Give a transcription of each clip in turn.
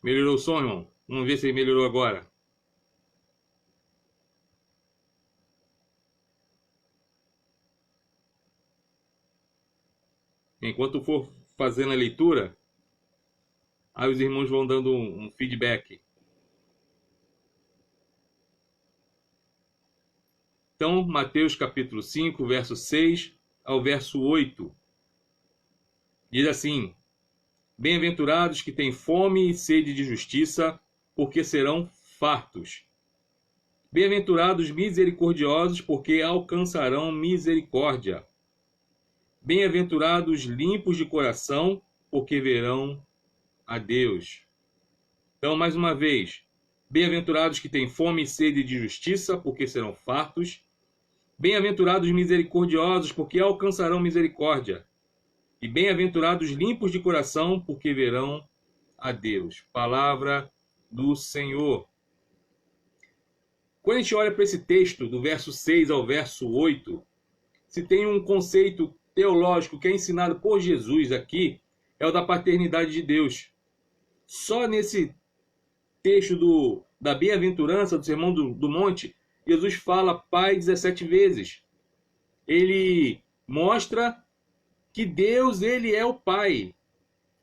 Melhorou o som, irmão? Vamos ver se ele melhorou agora. Enquanto for fazendo a leitura, aí os irmãos vão dando um feedback. Então, Mateus capítulo 5, verso 6 ao verso 8. Diz assim: Bem-aventurados que têm fome e sede de justiça, porque serão fartos. Bem-aventurados misericordiosos, porque alcançarão misericórdia. Bem-aventurados limpos de coração, porque verão a Deus. Então, mais uma vez, bem-aventurados que têm fome e sede de justiça, porque serão fartos. Bem-aventurados misericordiosos, porque alcançarão misericórdia. E bem-aventurados limpos de coração, porque verão a Deus. Palavra do Senhor. Quando a gente olha para esse texto, do verso 6 ao verso 8, se tem um conceito teológico que é ensinado por Jesus aqui, é o da paternidade de Deus. Só nesse texto da bem-aventurança, do Sermão do Monte, Jesus fala Pai 17 vezes. Ele mostra que Deus, ele é o Pai.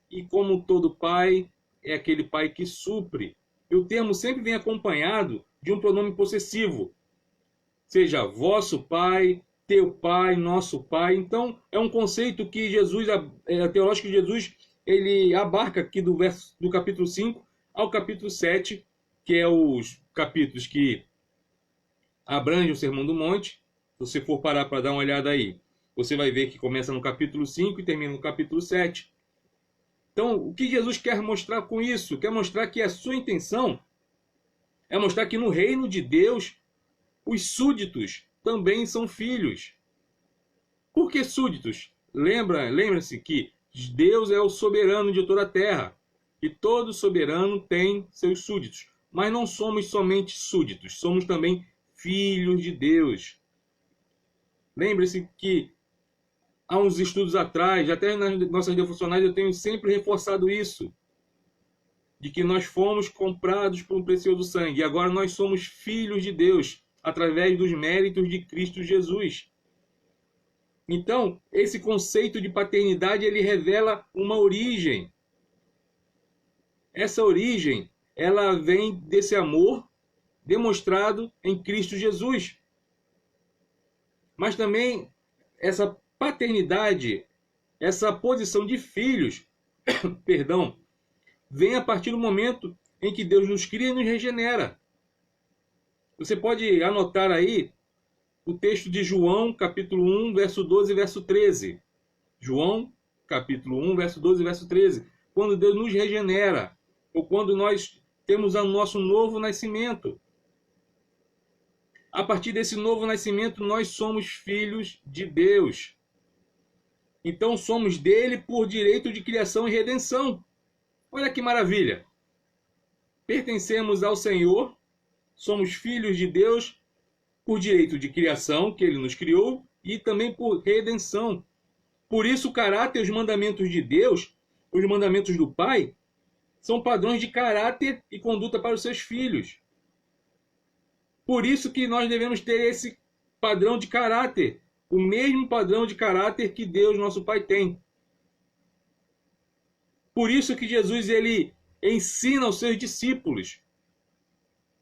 E como todo pai, é aquele pai que supre. E o termo sempre vem acompanhado de um pronome possessivo. Seja vosso Pai, teu Pai, nosso Pai. Então, é um conceito que Jesus, teológico de Jesus, ele abarca aqui do capítulo 5 ao capítulo 7, que é os capítulos que abrangem o Sermão do Monte. Se você for parar para dar uma olhada aí, você vai ver que começa no capítulo 5 e termina no capítulo 7. Então, o que Jesus quer mostrar com isso? Quer mostrar que a sua intenção é mostrar que no reino de Deus, os súditos também são filhos. Por que súditos? Lembra-se que Deus é o soberano de toda a terra. E todo soberano tem seus súditos. Mas não somos somente súditos, somos também filhos de Deus. Lembre-se que há uns estudos atrás, até nas nossas devocionais, eu tenho sempre reforçado isso, de que nós fomos comprados por um precioso sangue, e agora nós somos filhos de Deus, através dos méritos de Cristo Jesus. Então, esse conceito de paternidade, ele revela uma origem. Essa origem, ela vem desse amor demonstrado em Cristo Jesus. Mas também essa paternidade, essa posição de filhos, perdão, vem a partir do momento em que Deus nos cria e nos regenera. Você pode anotar aí o texto de João, capítulo 1, verso 12 e verso 13. João, capítulo 1, verso 12 e verso 13. Quando Deus nos regenera, ou quando nós temos o nosso novo nascimento. A partir desse novo nascimento, nós somos filhos de Deus. Então, somos dele por direito de criação e redenção. Olha que maravilha! Pertencemos ao Senhor, somos filhos de Deus por direito de criação, que ele nos criou, e também por redenção. Por isso, o caráter e os mandamentos de Deus, os mandamentos do Pai, são padrões de caráter e conduta para os seus filhos. Por isso que nós devemos ter esse padrão de caráter, o mesmo padrão de caráter que Deus, nosso Pai, tem. Por isso que Jesus, ele ensina aos seus discípulos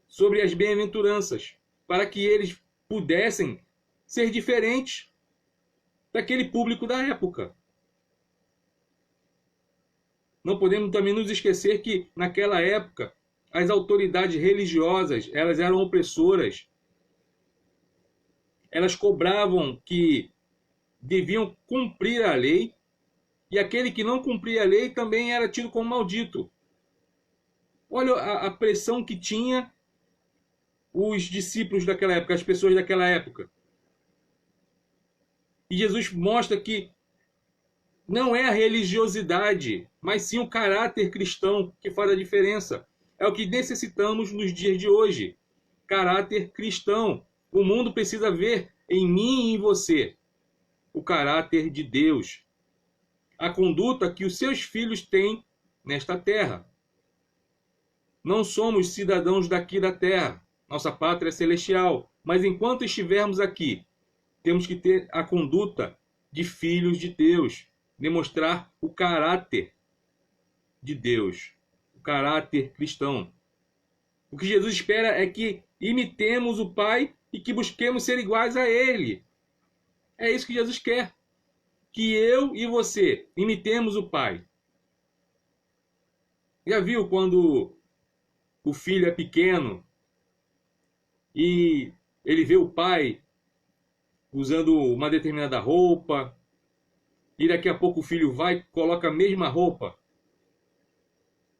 sobre as bem-aventuranças, para que eles pudessem ser diferentes daquele público da época. Não podemos também nos esquecer que, naquela época, as autoridades religiosas, elas eram opressoras. Elas cobravam que deviam cumprir a lei, e aquele que não cumpria a lei também era tido como maldito. Olha a pressão que tinha os discípulos daquela época, as pessoas daquela época. E Jesus mostra que não é a religiosidade, mas sim o caráter cristão que faz a diferença. É o que necessitamos nos dias de hoje. Caráter cristão. O mundo precisa ver em mim e em você o caráter de Deus. A conduta que os seus filhos têm nesta terra. não somos cidadãos daqui da terra. Nossa pátria é celestial. Mas enquanto estivermos aqui, temos que ter a conduta de filhos de Deus, demonstrar o caráter de Deus, o caráter cristão. O que Jesus espera é que imitemos o Pai e que busquemos ser iguais a Ele. É isso que Jesus quer. Que eu e você imitemos o Pai. Já viu quando o filho é pequeno e ele vê o pai usando uma determinada roupa e daqui a pouco o filho vai e coloca a mesma roupa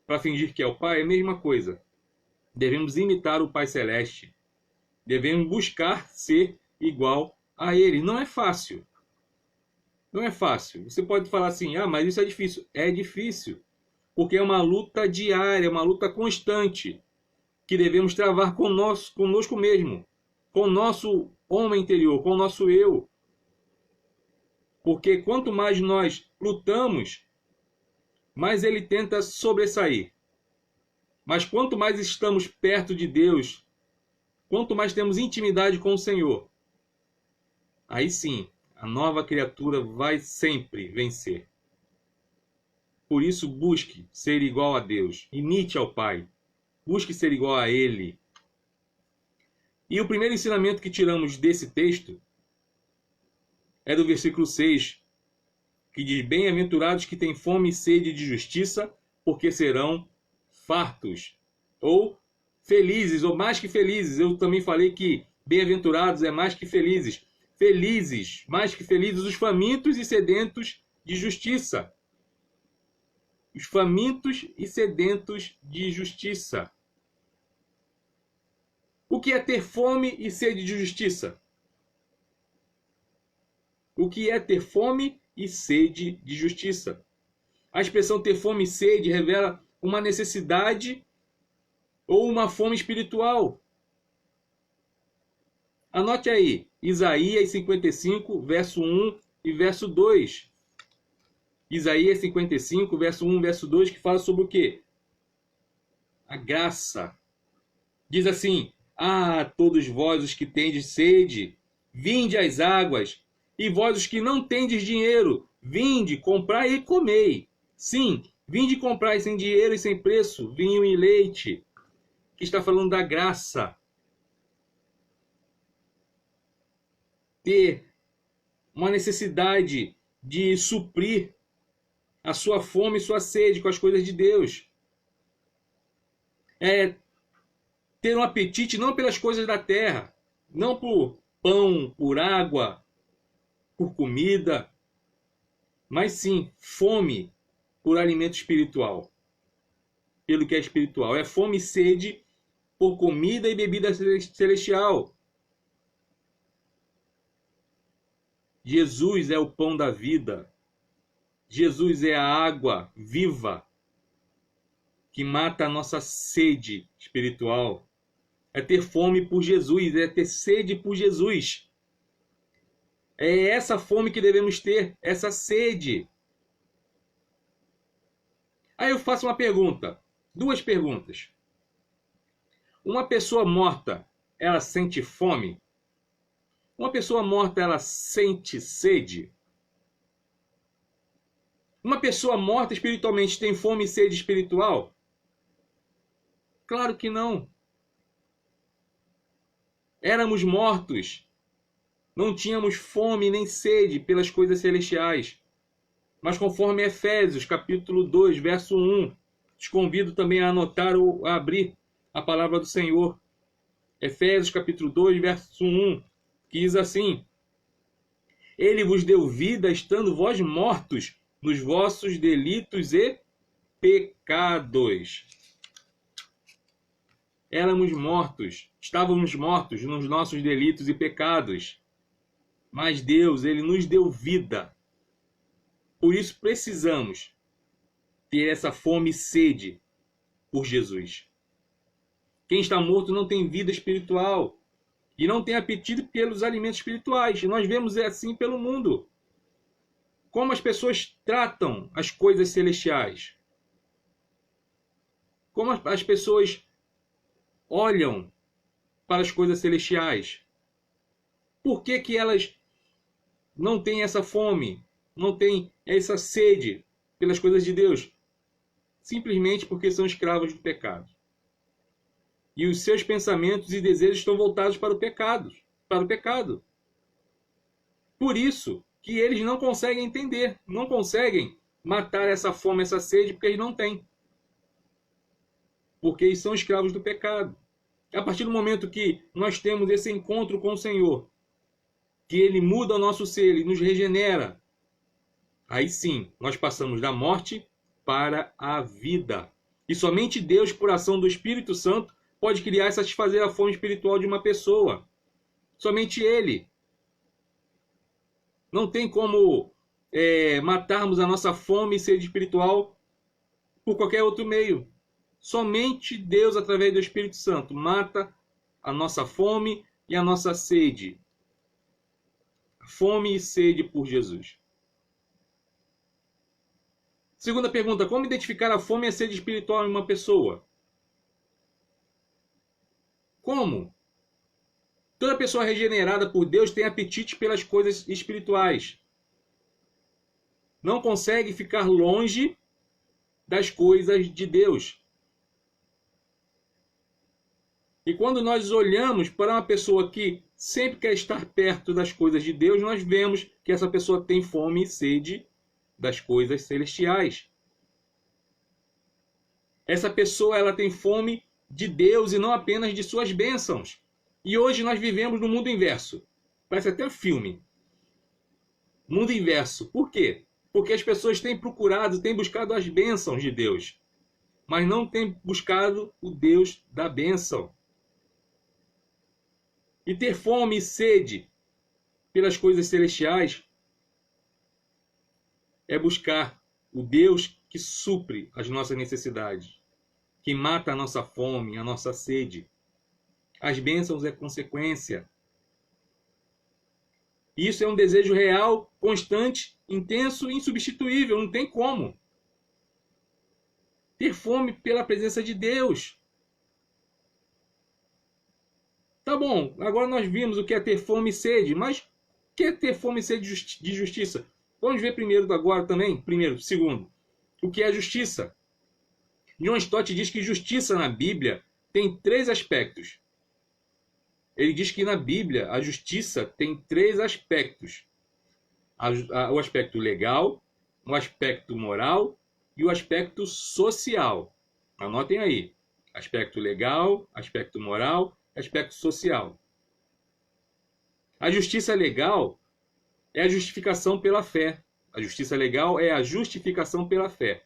para fingir que é o pai? É a mesma coisa. Devemos imitar o Pai Celeste. Devemos buscar ser igual a Ele. Não é fácil. Não é fácil. Você pode falar assim, mas isso é difícil. É difícil. Porque é uma luta diária, uma luta constante, que devemos travar conosco mesmo, com o nosso homem interior, com o nosso eu. Porque quanto mais nós lutamos, mais ele tenta sobressair. Mas quanto mais estamos perto de Deus, quanto mais temos intimidade com o Senhor, aí sim, a nova criatura vai sempre vencer. Por isso, busque ser igual a Deus. Imite ao Pai. Busque ser igual a Ele. E o primeiro ensinamento que tiramos desse texto é do versículo 6, que diz: bem-aventurados que têm fome e sede de justiça, porque serão fartos. Ou felizes, ou mais que felizes. Eu também falei que bem-aventurados é mais que felizes. Felizes, mais que felizes, os famintos e sedentos de justiça. Os famintos e sedentos de justiça. O que é ter fome e sede de justiça? O que é ter fome e sede de justiça? A expressão ter fome e sede revela uma necessidade ou uma fome espiritual. Anote aí, Isaías 55, verso 1 e verso 2. Isaías 55, verso 1 e verso 2, que fala sobre o quê? A graça. Diz assim: todos vós os que tendes sede, vinde às águas, e vós os que não tendes dinheiro, vinde, comprai e comei. Sim, vinde comprai sem dinheiro e sem preço, vinho e leite. Que está falando da graça. Ter uma necessidade de suprir a sua fome e sua sede com as coisas de Deus. É ter um apetite não pelas coisas da terra, não por pão, por água, por comida, mas sim fome por alimento espiritual, pelo que é espiritual. É fome e sede por comida e bebida celestial. Jesus é o pão da vida. Jesus é a água viva que mata a nossa sede espiritual. É ter fome por Jesus, é ter sede por Jesus. É essa fome que devemos ter, essa sede. Aí eu faço uma pergunta, duas perguntas. Uma pessoa morta, ela sente fome? Uma pessoa morta, ela sente sede? Uma pessoa morta espiritualmente tem fome e sede espiritual? Claro que não. Éramos mortos. Não tínhamos fome nem sede pelas coisas celestiais. Mas conforme Efésios, capítulo 2, verso 1, te convido também a anotar ou a abrir a palavra do Senhor. Efésios, capítulo 2, verso 1, que diz assim: Ele vos deu vida estando vós mortos nos vossos delitos e pecados. Éramos mortos, estávamos mortos nos nossos delitos e pecados. Mas Deus, Ele nos deu vida. Por isso precisamos ter essa fome e sede por Jesus. Quem está morto não tem vida espiritual e não tem apetite pelos alimentos espirituais. Nós vemos assim pelo mundo. Como as pessoas tratam as coisas celestiais. Como as pessoas olham para as coisas celestiais? Por que que elas não têm essa fome, não têm essa sede pelas coisas de Deus? Simplesmente porque são escravos do pecado. E os seus pensamentos e desejos estão voltados para o pecado, Por isso que eles não conseguem entender, não conseguem matar essa fome, essa sede, porque eles não têm. Porque eles são escravos do pecado. A partir do momento que nós temos esse encontro com o Senhor, que Ele muda o nosso ser, Ele nos regenera, aí sim, nós passamos da morte para a vida. E somente Deus, por ação do Espírito Santo, pode criar e satisfazer a fome espiritual de uma pessoa. Somente Ele. Não tem como matarmos a nossa fome e sede espiritual por qualquer outro meio. Somente Deus, através do Espírito Santo, mata a nossa fome e a nossa sede. Fome e sede por Jesus. Segunda pergunta: como identificar a fome e a sede espiritual em uma pessoa? Como? Toda pessoa regenerada por Deus tem apetite pelas coisas espirituais. Não consegue ficar longe das coisas de Deus. E quando nós olhamos para uma pessoa que sempre quer estar perto das coisas de Deus, nós vemos que essa pessoa tem fome e sede das coisas celestiais. Essa pessoa, ela tem fome de Deus e não apenas de suas bênçãos. E hoje nós vivemos no mundo inverso. Parece até um filme. Mundo inverso. Por quê? Porque as pessoas têm procurado, têm buscado as bênçãos de Deus, mas não têm buscado o Deus da bênção. E ter fome e sede pelas coisas celestiais é buscar o Deus que supre as nossas necessidades, que mata a nossa fome, a nossa sede. As bênçãos é consequência. Isso é um desejo real, constante, intenso e insubstituível. Não tem como. Ter fome pela presença de Deus. Tá bom, agora nós vimos o que é ter fome e sede, mas o que é ter fome e sede de justiça? Vamos ver primeiro agora também, segundo, o que é justiça. John Stott diz que justiça na Bíblia tem 3 aspectos. Ele diz que na Bíblia a justiça tem 3 aspectos. O aspecto legal, o aspecto moral e o aspecto social. Anotem aí. Aspecto legal, aspecto moral, aspecto social. A justiça legal é a justificação pela fé. A justiça legal é a justificação pela fé.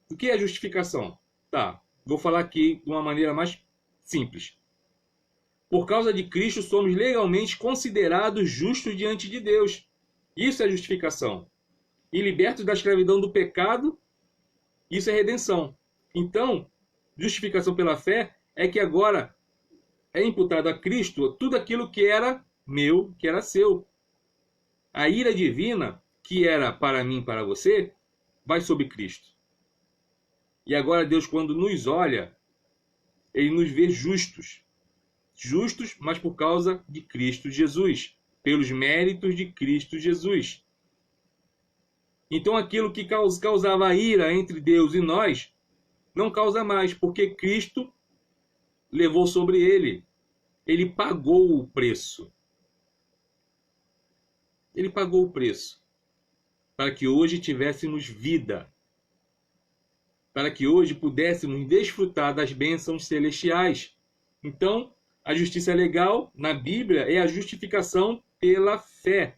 O que é justificação? Tá, vou falar aqui de uma maneira mais simples. Por causa de Cristo, somos legalmente considerados justos diante de Deus. Isso é justificação. E libertos da escravidão do pecado, isso é redenção. Então, justificação pela fé é que agora é imputado a Cristo tudo aquilo que era meu, que era seu. A ira divina, que era para mim e para você, vai sobre Cristo. E agora Deus, quando nos olha, Ele nos vê justos. Justos, mas por causa de Cristo Jesus. Pelos méritos de Cristo Jesus. Então aquilo que causava ira entre Deus e nós, não causa mais, porque Cristo levou sobre Ele. Ele pagou o preço. Ele pagou o preço. Para que hoje tivéssemos vida. Para que hoje pudéssemos desfrutar das bênçãos celestiais. Então, a justiça legal, na Bíblia, é a justificação pela fé.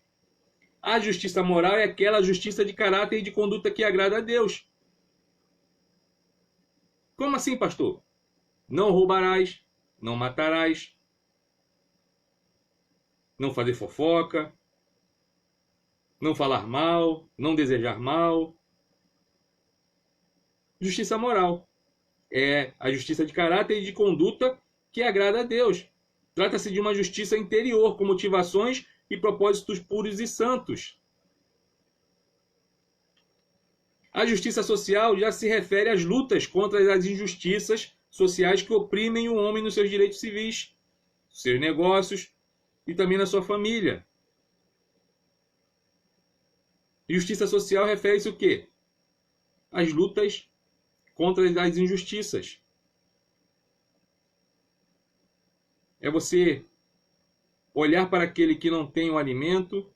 A justiça moral é aquela justiça de caráter e de conduta que agrada a Deus. Como assim, pastor? Não roubarás, não matarás, não fazer fofoca, não falar mal, não desejar mal. Justiça moral é a justiça de caráter e de conduta que agrada a Deus. Trata-se de uma justiça interior, com motivações e propósitos puros e santos. A justiça social já se refere às lutas contra as injustiças sociais que oprimem o homem nos seus direitos civis, seus negócios e também na sua família. Justiça social refere-se o quê? As lutas contra as injustiças. É você olhar para aquele que não tem o alimento,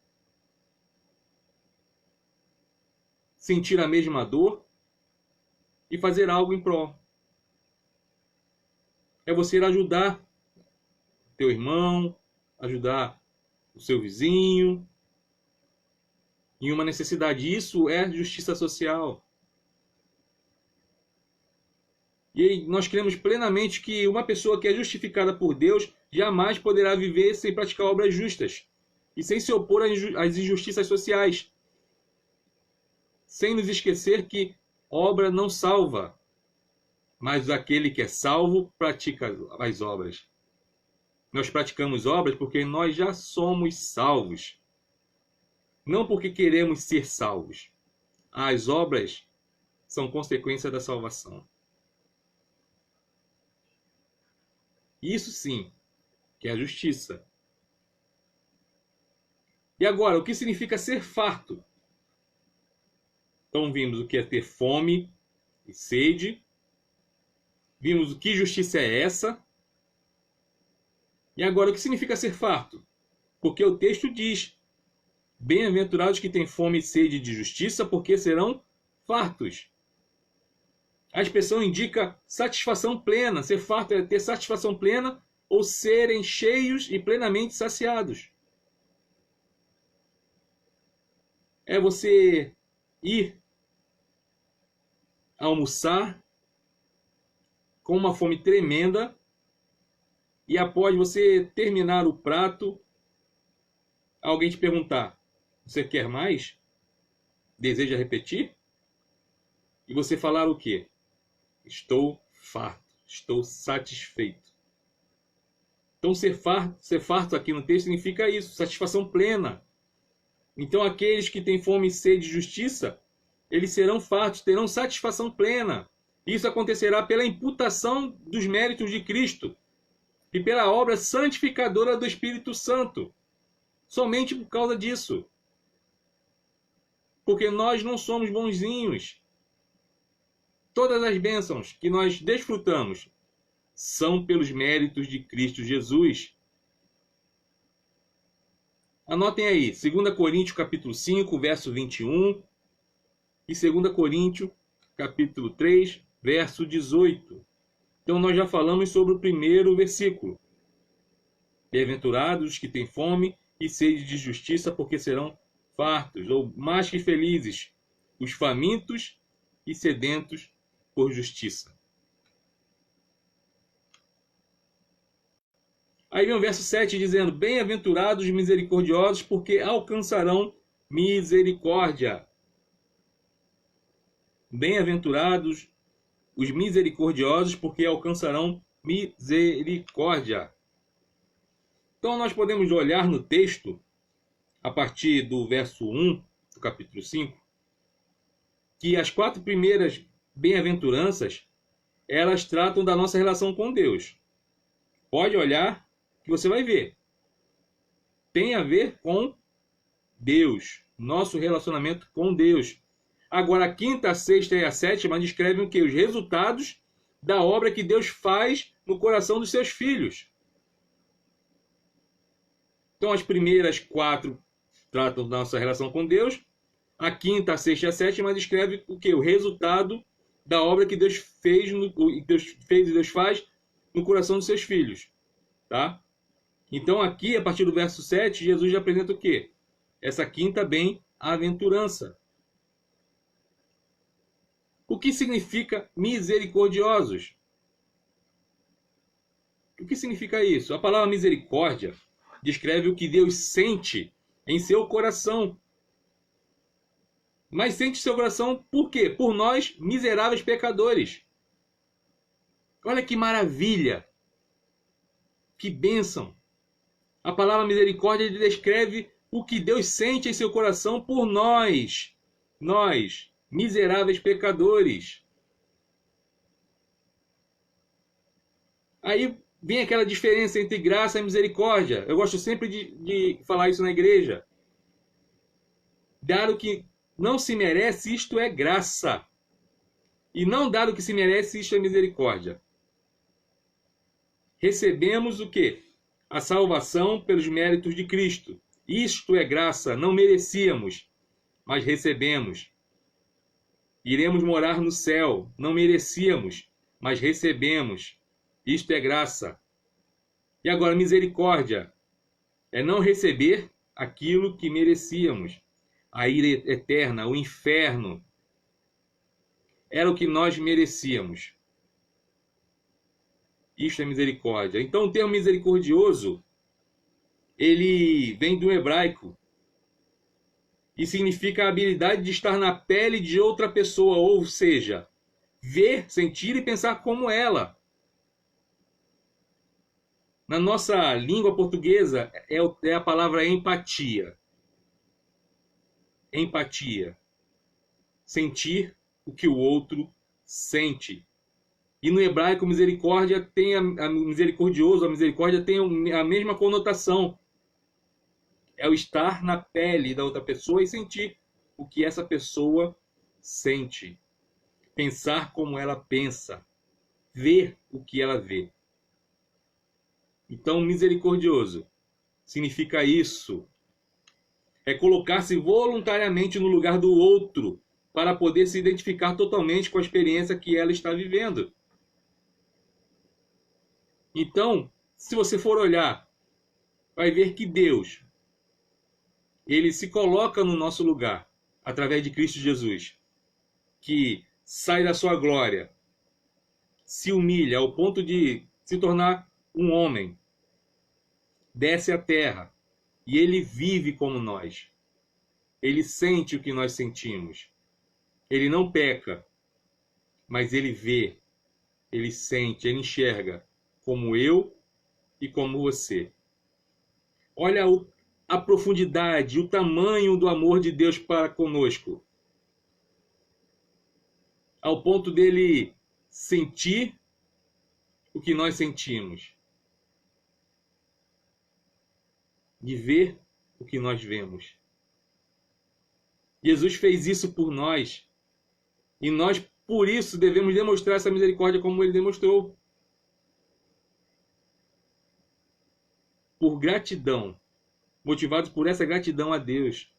sentir a mesma dor e fazer algo em prol. É você ajudar teu irmão, ajudar o seu vizinho em uma necessidade. Isso é justiça social. E aí nós cremos plenamente que uma pessoa que é justificada por Deus jamais poderá viver sem praticar obras justas e sem se opor às injustiças sociais. Sem nos esquecer que obra não salva, mas aquele que é salvo pratica as obras. Nós praticamos obras porque nós já somos salvos, não porque queremos ser salvos. As obras são consequência da salvação. Isso sim, que é a justiça. E agora, o que significa ser farto? Então vimos o que é ter fome e sede. Vimos o que justiça é essa. E agora, o que significa ser farto? Porque o texto diz: bem-aventurados que têm fome e sede de justiça, porque serão fartos. A expressão indica satisfação plena. Ser farto é ter satisfação plena ou serem cheios e plenamente saciados. É você ir almoçar com uma fome tremenda e após você terminar o prato, alguém te perguntar: você quer mais? Deseja repetir? E você falar o quê? Estou farto, estou satisfeito. Então ser farto aqui no texto significa isso, satisfação plena. Então aqueles que têm fome e sede de justiça, eles serão fartos, terão satisfação plena. Isso acontecerá pela imputação dos méritos de Cristo e pela obra santificadora do Espírito Santo. Somente por causa disso. Porque nós não somos bonzinhos. Todas as bênçãos que nós desfrutamos são pelos méritos de Cristo Jesus. Anotem aí, 2 Coríntios capítulo 5, verso 21 e 2 Coríntios capítulo 3, verso 18. Então nós já falamos sobre o primeiro versículo. Bem-aventurados os que têm fome e sede de justiça, porque serão fartos, ou mais que felizes, os famintos e sedentos por justiça. Aí vem o verso 7 dizendo: bem-aventurados os misericordiosos, porque alcançarão misericórdia. Bem-aventurados os misericordiosos, porque alcançarão misericórdia. Então nós podemos olhar no texto, a partir do verso 1 do capítulo 5, que as 4 primeiras bem-aventuranças, elas tratam da nossa relação com Deus. Pode olhar que você vai ver. Tem a ver com Deus, nosso relacionamento com Deus. Agora, a 5ª, a 6ª e a 7ª descrevem o quê? Os resultados da obra que Deus faz no coração dos seus filhos. Então, as primeiras 4 tratam da nossa relação com Deus. A 5ª, a 6ª e a 7ª descrevem o quê? O resultado da obra que Deus fez, e Deus faz no coração dos seus filhos. Tá? Então, aqui, a partir do verso 7, Jesus já apresenta o quê? Essa 5ª bem-aventurança. O que significa misericordiosos? O que significa isso? A palavra misericórdia descreve o que Deus sente em seu coração. Mas sente seu coração por quê? Por nós, miseráveis pecadores. Olha que maravilha! Que bênção! A palavra misericórdia descreve o que Deus sente em seu coração por nós. Nós, miseráveis pecadores. Aí vem aquela diferença entre graça e misericórdia. Eu gosto sempre de falar isso na igreja. Dar o que não se merece, isto é graça. E não dar o que se merece, isto é misericórdia. Recebemos o quê? A salvação pelos méritos de Cristo. Isto é graça, não merecíamos, mas recebemos. Iremos morar no céu, não merecíamos, mas recebemos. Isto é graça. E agora, misericórdia é não receber aquilo que merecíamos. A ira eterna, o inferno, era o que nós merecíamos. Isto é misericórdia. Então, o termo misericordioso, ele vem do hebraico e significa a habilidade de estar na pele de outra pessoa, ou seja, ver, sentir e pensar como ela. Na nossa língua portuguesa é a palavra empatia. Empatia. Sentir o que o outro sente. E no hebraico, misericórdia tem a misericórdia tem a mesma conotação. É o estar na pele da outra pessoa e sentir o que essa pessoa sente. Pensar como ela pensa. Ver o que ela vê. Então, misericordioso significa isso. É colocar-se voluntariamente no lugar do outro para poder se identificar totalmente com a experiência que ela está vivendo. Então, se você for olhar, vai ver que Deus, ele se coloca no nosso lugar, através de Cristo Jesus, que sai da sua glória, se humilha ao ponto de se tornar um homem, desce à terra, e ele vive como nós. Ele sente o que nós sentimos. Ele não peca, mas ele vê, ele sente, ele enxerga, como eu e como você. Olha a profundidade, o tamanho do amor de Deus para conosco. Ao ponto dele sentir o que nós sentimos. De ver o que nós vemos. Jesus fez isso por nós. E nós, por isso, devemos demonstrar essa misericórdia como ele demonstrou. Por gratidão. Motivados por essa gratidão a Deus.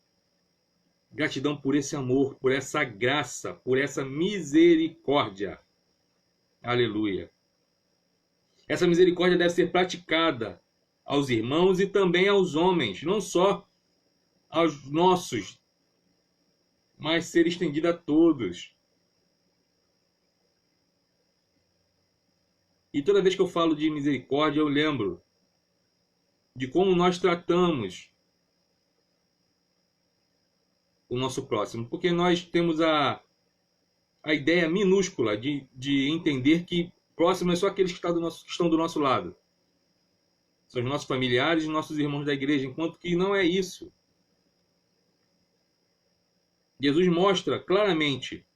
Gratidão por esse amor, por essa graça, por essa misericórdia. Aleluia. Essa misericórdia deve ser praticada aos irmãos e também aos homens, não só aos nossos, mas ser estendida a todos. E toda vez que eu falo de misericórdia, eu lembro de como nós tratamos o nosso próximo. Porque nós temos a ideia minúscula de entender que próximo é só aqueles que estão do nosso lado. São os nossos familiares e nossos irmãos da igreja, enquanto que não é isso. Jesus mostra claramente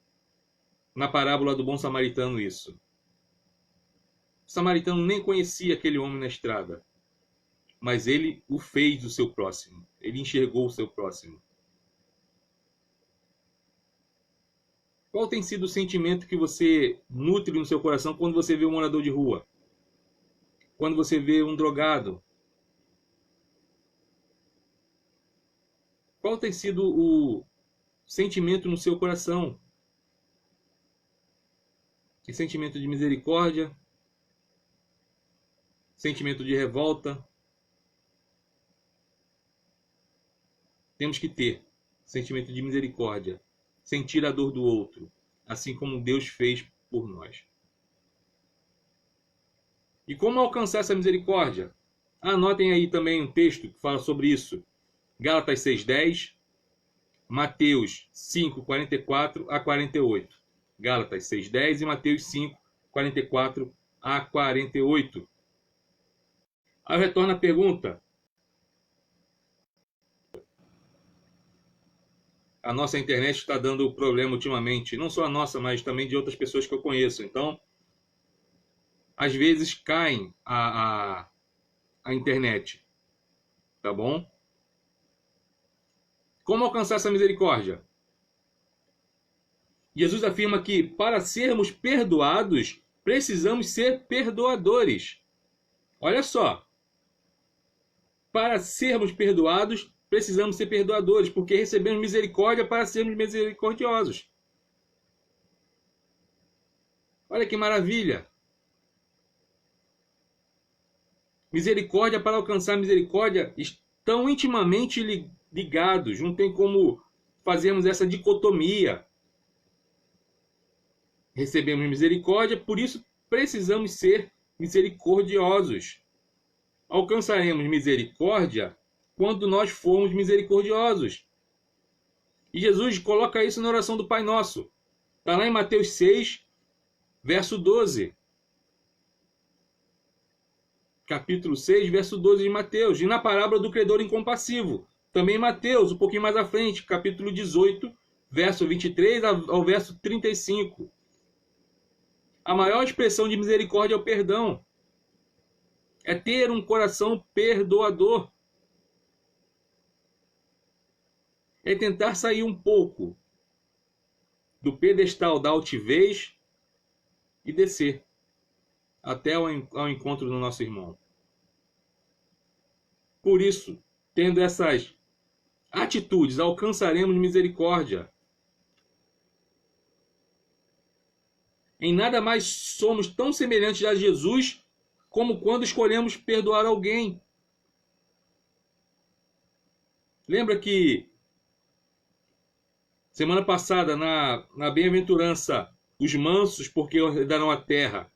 na parábola do bom samaritano isso. O samaritano nem conhecia aquele homem na estrada, mas ele o fez do seu próximo. Ele enxergou o seu próximo. Qual tem sido o sentimento que você nutre no seu coração quando você vê um morador de rua? Quando você vê um drogado? Qual tem sido o sentimento no seu coração? Que sentimento de misericórdia? Sentimento de revolta? Temos que ter sentimento de misericórdia. Sentir a dor do outro, assim como Deus fez por nós. E como alcançar essa misericórdia? Anotem aí também um texto que fala sobre isso. Gálatas 6:10, Mateus 5:44 a 48. Gálatas 6:10 e Mateus 5:44 a 48. Aí eu retorno a pergunta. A nossa internet está dando problema ultimamente. Não só a nossa, mas também de outras pessoas que eu conheço. Então, às vezes caem a internet. Tá bom? Como alcançar essa misericórdia? Jesus afirma que para sermos perdoados, precisamos ser perdoadores. Olha só. Para sermos perdoados, precisamos ser perdoadores, porque recebemos misericórdia para sermos misericordiosos. Olha que maravilha! Misericórdia para alcançar misericórdia estão intimamente ligados. Não tem como fazermos essa dicotomia. Recebemos misericórdia, por isso precisamos ser misericordiosos. Alcançaremos misericórdia quando nós formos misericordiosos. E Jesus coloca isso na oração do Pai Nosso. Está lá em Mateus 6, verso 12. Capítulo 6, verso 12 de Mateus. E na parábola do credor incompassivo. Também Mateus, um pouquinho mais à frente, capítulo 18, verso 23 ao verso 35. A maior expressão de misericórdia é o perdão. É ter um coração perdoador. É tentar sair um pouco do pedestal da altivez e descer até ao encontro do nosso irmão. Por isso, tendo essas atitudes, alcançaremos misericórdia. Em nada mais somos tão semelhantes a Jesus como quando escolhemos perdoar alguém. Lembra que semana passada, na bem-aventurança, os mansos, porque herdarão a terra.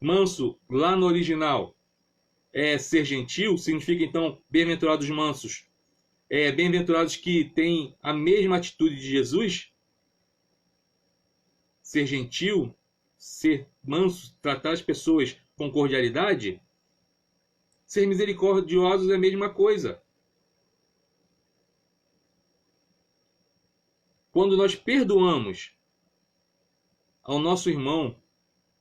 Manso, lá no original, é ser gentil, significa então bem-aventurados mansos. Bem-aventurados que têm a mesma atitude de Jesus. Ser gentil, ser manso, tratar as pessoas com cordialidade. Ser misericordiosos é a mesma coisa. Quando nós perdoamos ao nosso irmão,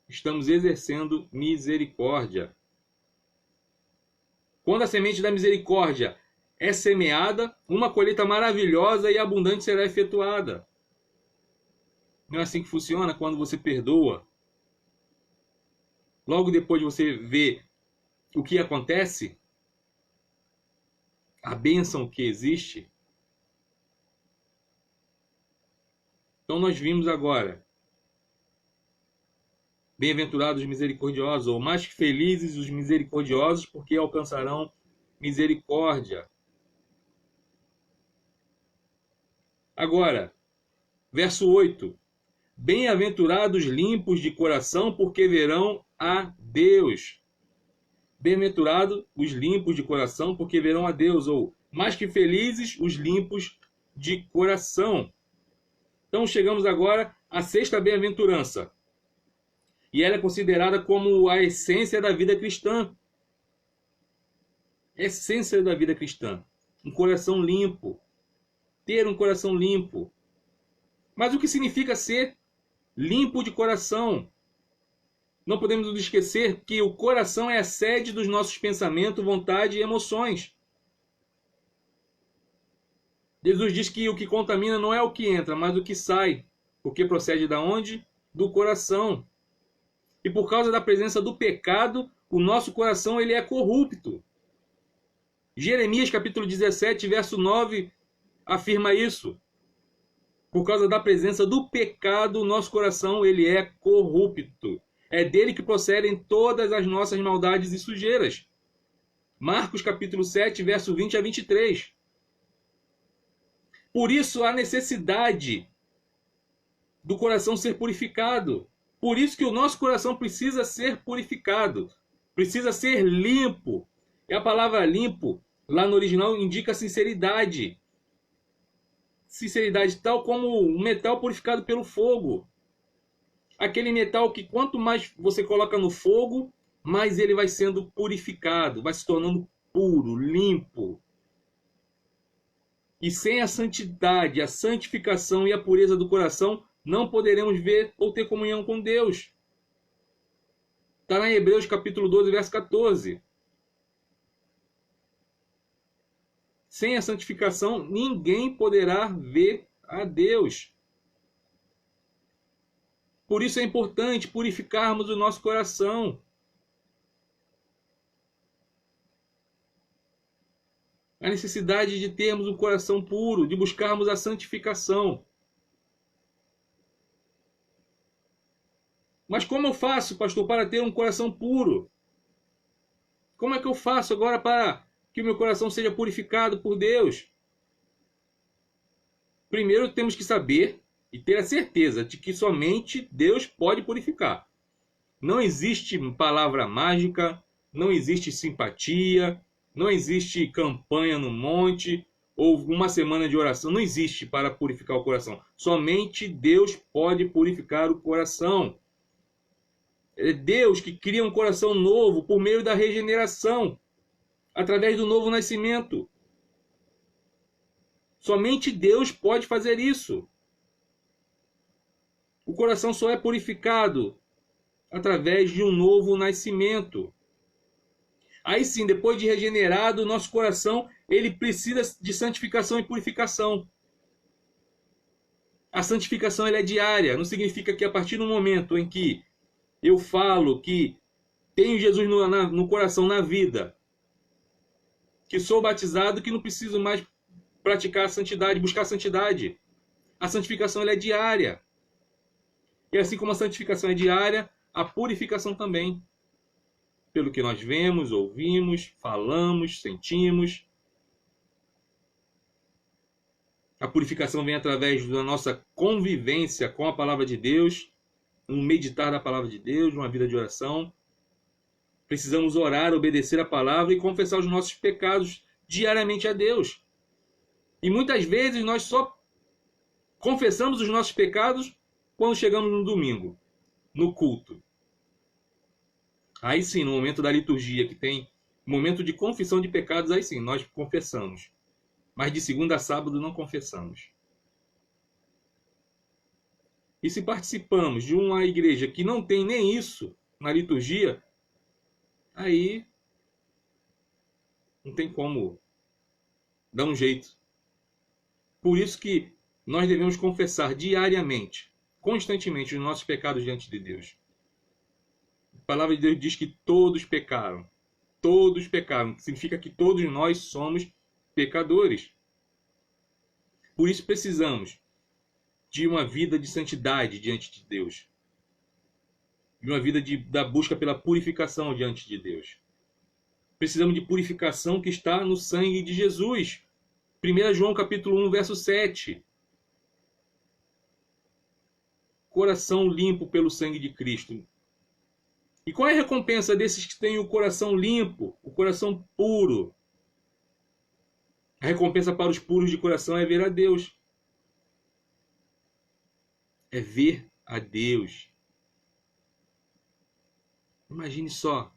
estamos exercendo misericórdia. Quando a semente da misericórdia é semeada, uma colheita maravilhosa e abundante será efetuada. Não é assim que funciona quando você perdoa? Logo depois de você ver o que acontece, a bênção que existe. Então nós vimos agora, bem-aventurados os misericordiosos, ou mais felizes os misericordiosos, porque alcançarão misericórdia. Agora, verso 8. Bem-aventurados limpos de coração, porque verão a Deus. Bem-aventurados os limpos de coração, porque verão a Deus. Ou, mais que felizes os limpos de coração. Então, chegamos agora à sexta bem-aventurança. E ela é considerada como a essência da vida cristã. Essência da vida cristã. Um coração limpo. Ter um coração limpo. Mas o que significa ser limpo de coração? Não podemos nos esquecer que o coração é a sede dos nossos pensamentos, vontade e emoções. Jesus diz que o que contamina não é o que entra, mas o que sai. Porque procede da onde? Do coração. E por causa da presença do pecado, o nosso coração ele é corrupto. Jeremias capítulo 17, verso 9, afirma isso. Por causa da presença do pecado, o nosso coração ele é corrupto. É dele que procedem todas as nossas maldades e sujeiras. Marcos capítulo 7, verso 20 a 23. Por isso há necessidade do coração ser purificado. Por isso que o nosso coração precisa ser purificado. Precisa ser limpo. E a palavra limpo, lá no original, indica sinceridade. Sinceridade, tal como um metal purificado pelo fogo. Aquele metal que quanto mais você coloca no fogo, mais ele vai sendo purificado, vai se tornando puro, limpo. E sem a santidade, a santificação e a pureza do coração, não poderemos ver ou ter comunhão com Deus. Está lá em Hebreus capítulo 12, verso 14. Sem a santificação, ninguém poderá ver a Deus. Por isso é importante purificarmos o nosso coração. A necessidade de termos um coração puro, de buscarmos a santificação. Mas como eu faço, pastor, para ter um coração puro? Como é que eu faço agora para que o meu coração seja purificado por Deus? Primeiro temos que saber e ter a certeza de que somente Deus pode purificar. Não existe palavra mágica, não existe simpatia, não existe campanha no monte ou uma semana de oração. Não existe para purificar o coração. Somente Deus pode purificar o coração. É Deus que cria um coração novo por meio da regeneração, através do novo nascimento. Somente Deus pode fazer isso. O coração só é purificado através de um novo nascimento. Aí sim, depois de regenerado, o nosso coração ele precisa de santificação e purificação. A santificação ela é diária, não significa que a partir do momento em que eu falo que tenho Jesus no coração, na vida, que sou batizado, que não preciso mais praticar a santidade, buscar a santidade. A santificação ela é diária. E assim como a santificação é diária, a purificação também. Pelo que nós vemos, ouvimos, falamos, sentimos. A purificação vem através da nossa convivência com a palavra de Deus, um meditar da palavra de Deus, uma vida de oração. Precisamos orar, obedecer a palavra e confessar os nossos pecados diariamente a Deus. E muitas vezes nós só confessamos os nossos pecados quando chegamos no domingo, no culto. Aí sim, no momento da liturgia, que tem momento de confissão de pecados, aí sim, nós confessamos. Mas de segunda a sábado não confessamos. E se participamos de uma igreja que não tem nem isso na liturgia, aí não tem como dar um jeito. Por isso que nós devemos confessar diariamente, constantemente, os nossos pecados diante de Deus. A palavra de Deus diz que todos pecaram. Todos pecaram. Significa que todos nós somos pecadores. Por isso precisamos de uma vida de santidade diante de Deus. De uma vida da busca pela purificação diante de Deus. Precisamos de purificação que está no sangue de Jesus. 1 João capítulo 1, verso 7. Coração limpo pelo sangue de Cristo. E qual é a recompensa desses que têm o coração limpo, o coração puro? A recompensa para os puros de coração é ver a Deus. É ver a Deus. Imagine só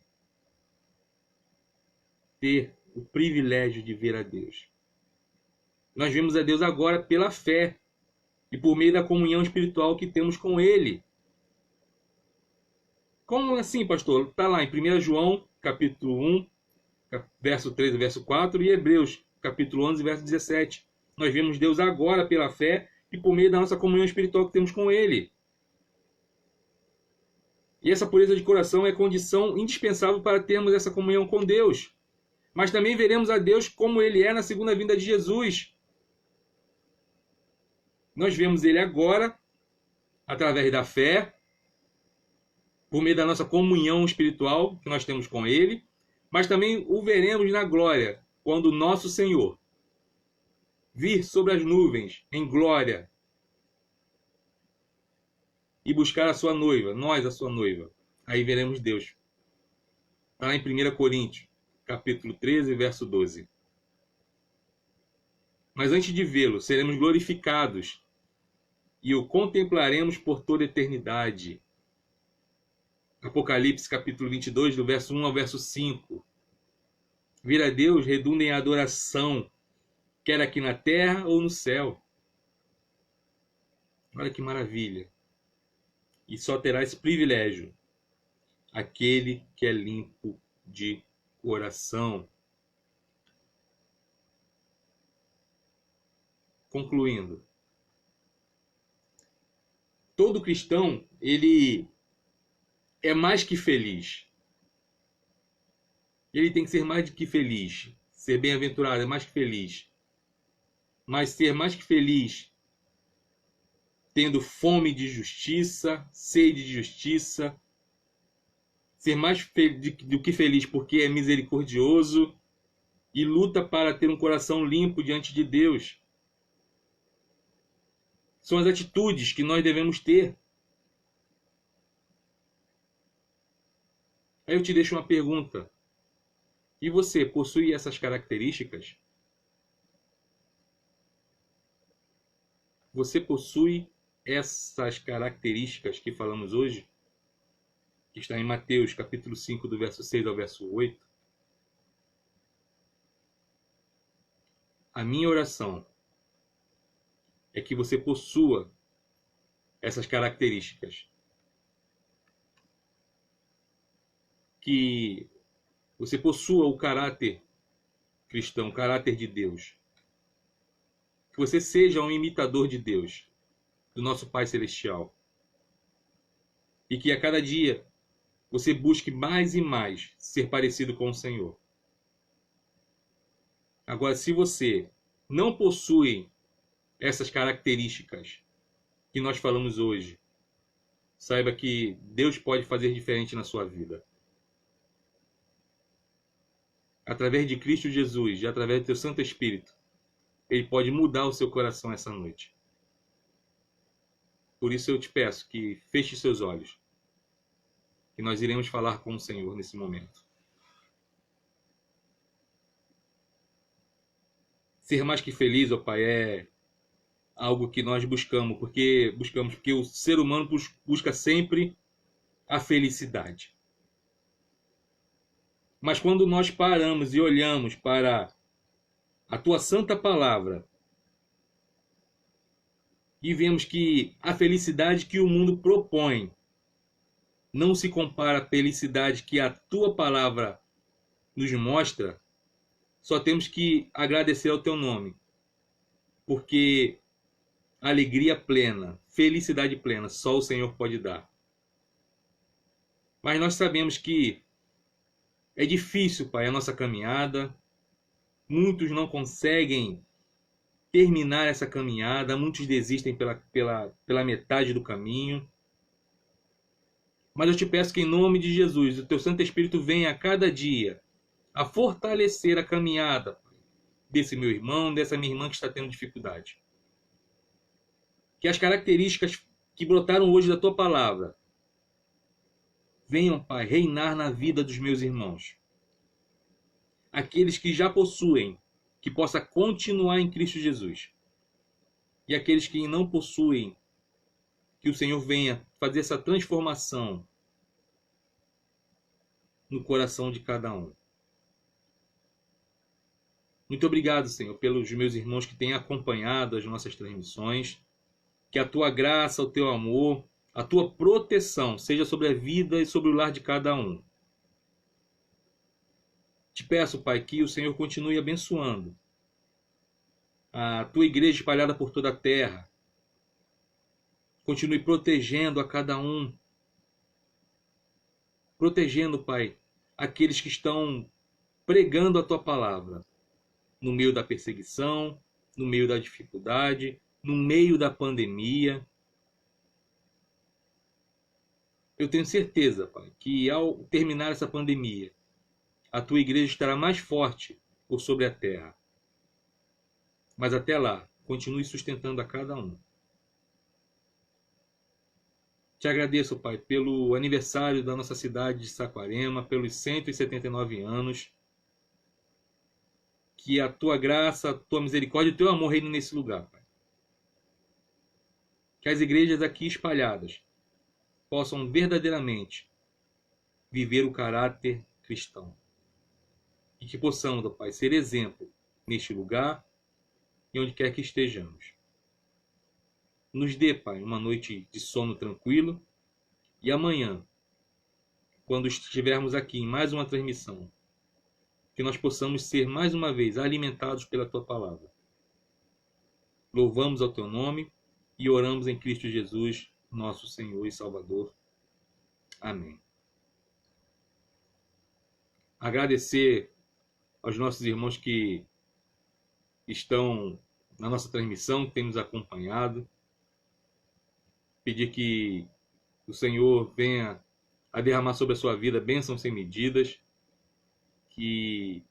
ter o privilégio de ver a Deus. Nós vemos a Deus agora pela fé e por meio da comunhão espiritual que temos com Ele. Como assim, pastor? Está lá em 1 João, capítulo 1, verso 3 e verso 4, e Hebreus, capítulo 11, verso 17. Nós vemos Deus agora pela fé e por meio da nossa comunhão espiritual que temos com Ele. E essa pureza de coração é condição indispensável para termos essa comunhão com Deus. Mas também veremos a Deus como Ele é na segunda vinda de Jesus. Nós vemos Ele agora, através da fé, por meio da nossa comunhão espiritual que nós temos com Ele, mas também o veremos na glória, quando o nosso Senhor vir sobre as nuvens em glória e buscar a sua noiva, nós a sua noiva. Aí veremos Deus. Está lá em 1 Coríntios, capítulo 13, verso 12. Mas antes de vê-lo, seremos glorificados e o contemplaremos por toda a eternidade. Apocalipse capítulo 22, do verso 1 ao verso 5. Vir a Deus redunda em adoração, quer aqui na terra ou no céu. Olha que maravilha. E só terá esse privilégio aquele que é limpo de coração. Concluindo, todo cristão, ele é mais que feliz. Ele tem que ser mais do que feliz. Ser bem-aventurado é mais que feliz. Mas ser mais que feliz, tendo fome de justiça, sede de justiça. Ser mais do que feliz porque é misericordioso e luta para ter um coração limpo diante de Deus. São as atitudes que nós devemos ter. Aí eu te deixo uma pergunta. E você possui essas características? Você possui essas características que falamos hoje? Que está em Mateus capítulo 5, do verso 6 ao verso 8. A minha oração é que você possua essas características. Que você possua o caráter cristão, o caráter de Deus. Que você seja um imitador de Deus, do nosso Pai Celestial. E que a cada dia você busque mais e mais ser parecido com o Senhor. Agora, se você não possui essas características que nós falamos hoje, saiba que Deus pode fazer diferente na sua vida. Através de Cristo Jesus e através do teu Santo Espírito, Ele pode mudar o seu coração essa noite. Por isso eu te peço que feche seus olhos, que nós iremos falar com o Senhor nesse momento. Ser mais que feliz, ó Pai, é algo que nós buscamos, porque o ser humano busca sempre a felicidade. Mas quando nós paramos e olhamos para a tua santa palavra e vemos que a felicidade que o mundo propõe não se compara à felicidade que a tua palavra nos mostra, só temos que agradecer ao teu nome, porque alegria plena, felicidade plena, só o Senhor pode dar. Mas nós sabemos que é difícil, Pai, a nossa caminhada. Muitos não conseguem terminar essa caminhada, muitos desistem pela metade do caminho. Mas eu te peço que, em nome de Jesus, o teu Santo Espírito venha a cada dia a fortalecer a caminhada desse meu irmão, dessa minha irmã que está tendo dificuldade. Que as características que brotaram hoje da tua palavra venham, Pai, reinar na vida dos meus irmãos. Aqueles que já possuem, que possa continuar em Cristo Jesus. E aqueles que não possuem, que o Senhor venha fazer essa transformação no coração de cada um. Muito obrigado, Senhor, pelos meus irmãos que têm acompanhado as nossas transmissões. Que a tua graça, o teu amor, a tua proteção seja sobre a vida e sobre o lar de cada um. Te peço, Pai, que o Senhor continue abençoando a tua igreja espalhada por toda a terra. Continue protegendo a cada um. Protegendo, Pai, aqueles que estão pregando a tua palavra no meio da perseguição, no meio da dificuldade, no meio da pandemia. Eu tenho certeza, Pai, que ao terminar essa pandemia, a tua igreja estará mais forte por sobre a terra. Mas até lá, continue sustentando a cada um. Te agradeço, Pai, pelo aniversário da nossa cidade de Saquarema, pelos 179 anos. Que a tua graça, a tua misericórdia e o teu amor reinem nesse lugar, Pai. Que as igrejas aqui espalhadas possam verdadeiramente viver o caráter cristão. E que possamos, ó Pai, ser exemplo neste lugar e onde quer que estejamos. Nos dê, Pai, uma noite de sono tranquilo e amanhã quando estivermos aqui em mais uma transmissão, que nós possamos ser mais uma vez alimentados pela tua palavra. Louvamos ao teu nome e oramos em Cristo Jesus, nosso Senhor e Salvador. Amém. Agradecer aos nossos irmãos que estão na nossa transmissão, que têm nos acompanhado. Pedir que o Senhor venha a derramar sobre a sua vida bênçãos sem medidas. Que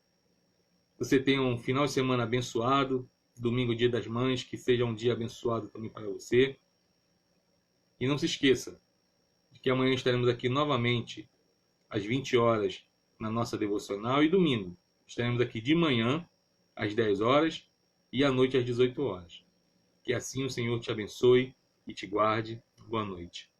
você tenha um final de semana abençoado. Domingo, Dia das Mães, que seja um dia abençoado também para você. E não se esqueça de que amanhã estaremos aqui novamente às 20 horas na nossa devocional e domingo estaremos aqui de manhã às 10 horas e à noite às 18 horas. Que assim o Senhor te abençoe e te guarde. Boa noite.